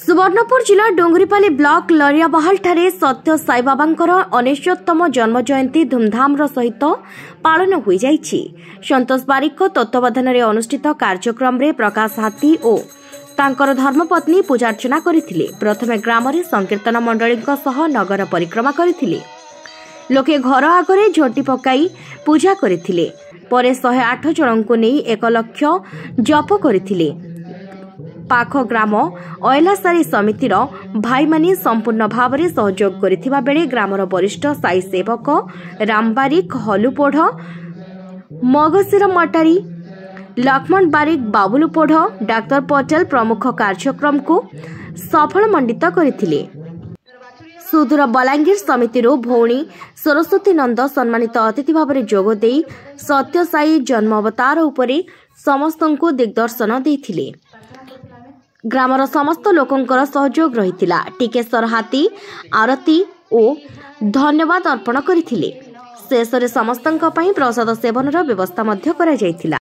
सुवर्णपुर जिला डोंगरीपाली ब्लॉक लरियाबहाल ठारे सत्य साई बाबांकर 69तम जन्म जयंती धूमधाम सहित पालन हो जाइछि। संतोष बारिक तत्वावधान में अनुष्ठित कार्यक्रम रे प्रकाश हाथी और तांकर धर्मपत्नी पूजार्चना करथिले। प्रथमे ग्राम रे संकीर्तन मंडली नगर परिक्रमा करथिले। लोके घर आगरे झोटी पकाई पूजा करथिले। परे 108 जनଙ୍କୁ ନେଇ 1 लक्ष जप करथिले। पाख ग्राम अयलासारी समितिर भाई मानी संपूर्ण भाव में सहयोग करिथिबा बेले ग्रामर वरिष्ठ साई सेवक रामबारिक हलुपोढ़ मगसिर मटारी लक्ष्मण बारिक बाबुलुपोढ़ डाक्टर पटेल प्रमुख कार्यक्रम को सफल मंडित करथिले। सुदूर बलांगीर समिति भौणी सरस्वती नंद सम्मानित अतिथि भाव में जोगदे सत्य साई जन्म अवतार उपरे समस्तଙ୍କୁ दिग्दर्शन देथिले। ग्रामर समस्त लोकंकर सहयोग रहितिला। टिकेश्वर हाथी आरती और धन्यवाद अर्पण करथिले। शेष रे समस्तंक पई प्रसाद सेवनर व्यवस्था मध्य करा जायतिला।